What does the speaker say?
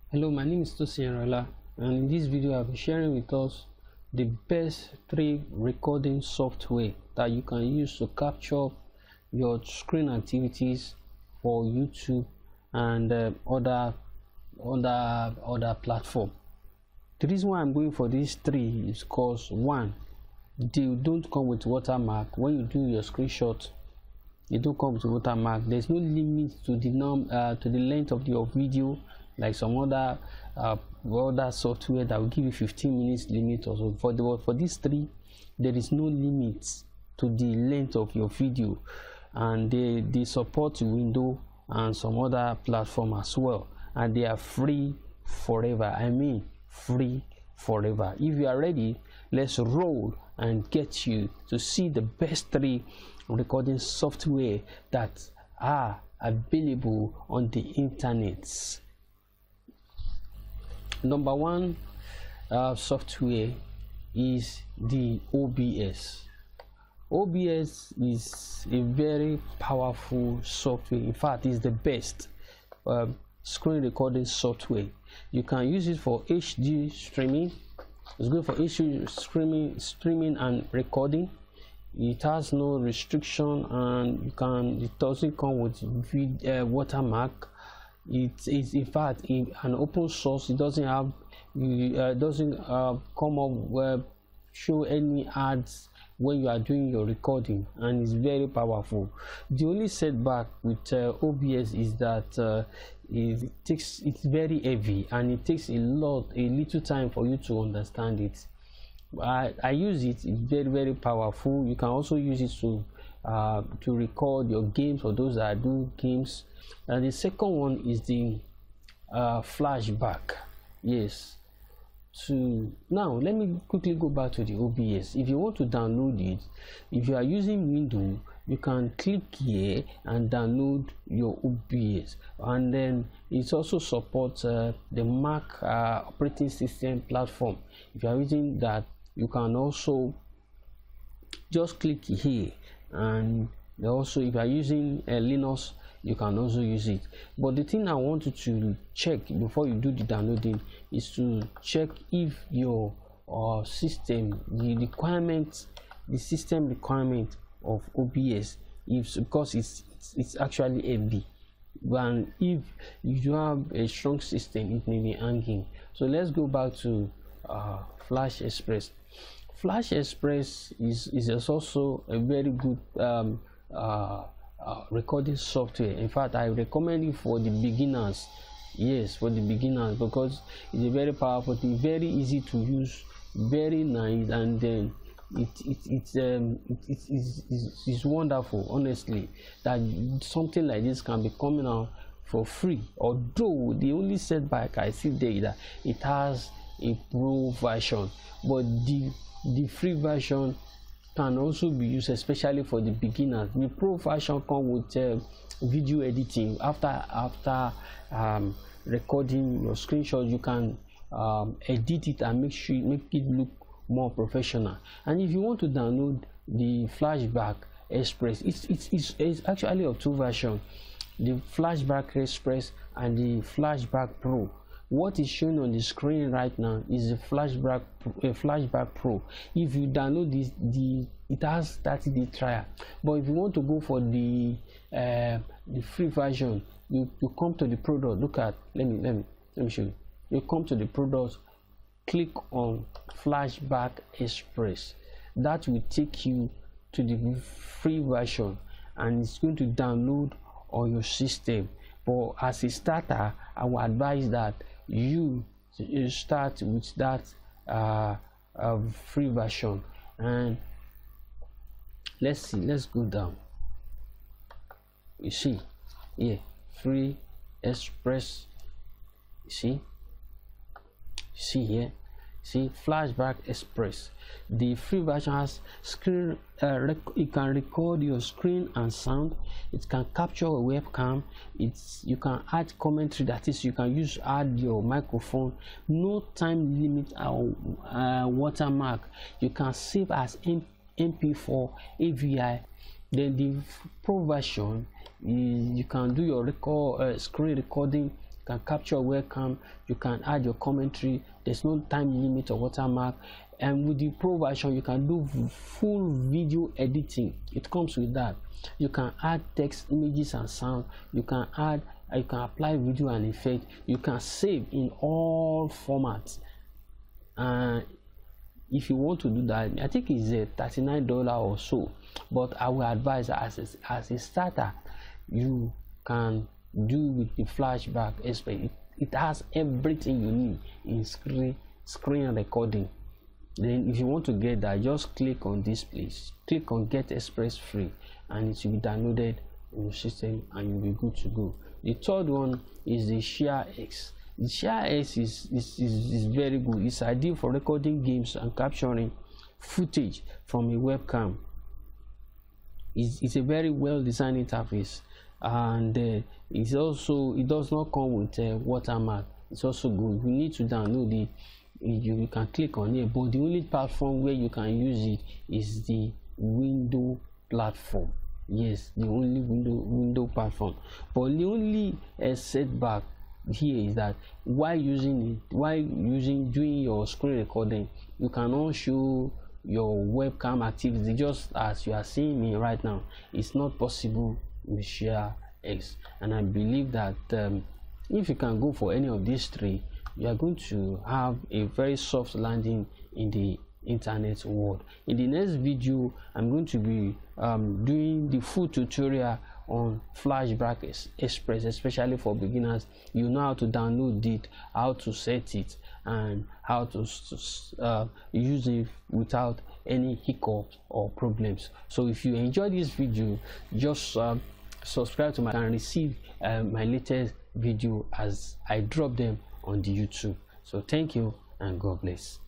Hello, my name is Tosin, and in this video I'll be sharing with us the best 3 recording software that you can use to capture your screen activities for YouTube and other platform. The reason why I'm going for these 3 is because 1, they don't come with watermark. When you do your screenshot, they don't come with watermark. There's no limit to the length of your video like some other software that will give you 15 minutes limit or so. For these 3, there is no limit to the length of your video, and they support window and some other platform as well, and they are free forever. I mean free forever. If you are ready, let's roll and get you to see the best 3 recording software that are available on the internet. Number 1 software is the OBS. OBS is a very powerful software. In fact, it's the best screen recording software. You can use it for HD streaming. It's good for HD streaming and recording. It has no restriction, and it doesn't come with watermark. It is in fact an open source. It doesn't have come up show any ads when you are doing your recording, and it's very powerful. The only setback with OBS is that it's very heavy, and it takes a little time for you to understand it. I use it. It's very powerful. You can also use it to record your games for those that do games. And the second one is the flashback. Yes. Now let me quickly go back to the OBS. If you want to download it, if you are using Windows, you can click here and download your OBS, and then it also supports the Mac operating system platform. If you are using that, you can also just click here, and also if you are using Linux, you can also use it. But the thing I want you to check before you do the downloading is to check if your system, the system requirement of OBS, because it's actually heavy, and if you have a strong system, it may be hanging. So let's go back to Flash Express. Flash Express is also a very good recording software. In fact, I recommend it for the beginners. Yes, for the beginners, because it's a very powerful thing, very easy to use, very nice, and then it's wonderful, honestly, that something like this can be coming out for free. Although the only setback I see there is that it has a pro version, but the free version can also be used, especially for the beginners. The pro version comes with video editing. After recording your screenshot, you can edit it and make it look more professional. And if you want to download the Flashback Express, it's actually of 2 versions: the Flashback Express and the Flashback Pro. What is shown on the screen right now is the Flashback Pro. If you download this, it has 30-day trial. But if you want to go for the free version, you come to the product. Look at, let me show you. You come to the product, click on Flashback Express. That will take you to the free version, and it's going to download on your system. But as a starter, I will advise that you start with that free version. And let's go down. You see here, free Express. You see here, see Flashback Express. The free version has screen it can record your screen and sound. It can capture a webcam. You can add commentary, that is, you can add your microphone. No time limit or watermark. You can save as MP4, AVI. Then the pro version, you can do your screen recording can capture webcam, you can add your commentary. There's no time limit or watermark. And with the pro version, you can do full video editing. It comes with that. You can add text, images, and sound. You can apply video and effect. You can save in all formats. If you want to do that, I think it's $39 or so, but I will advise as a starter, you can do with the flashback aspect. It has everything you need in screen recording. Then if you want to get that, just click on this place, click on Get Express Free, and it will be downloaded on your system and you'll be good to go. The third one is the Share X. The Share X is very good. It's ideal for recording games and capturing footage from a webcam. It's a very well designed interface, and it does not come with a watermark. It's also good. You need to download it. You can click on it, but the only platform where you can use it is the Windows platform. Yes, the only window platform. But the only setback here is that while doing your screen recording, you cannot show your webcam activity just as you are seeing me right now. It's not possible with Share X, and I believe that if you can go for any of these three, you are going to have a very soft landing in the internet world. In the next video, I'm going to be doing the full tutorial on Flashback Express, especially for beginners. You know how to download it, how to set it, and how to use it without any hiccups or problems. So if you enjoyed this video, just subscribe to my channel and receive my latest video as I drop them on the YouTube. So thank you and God bless.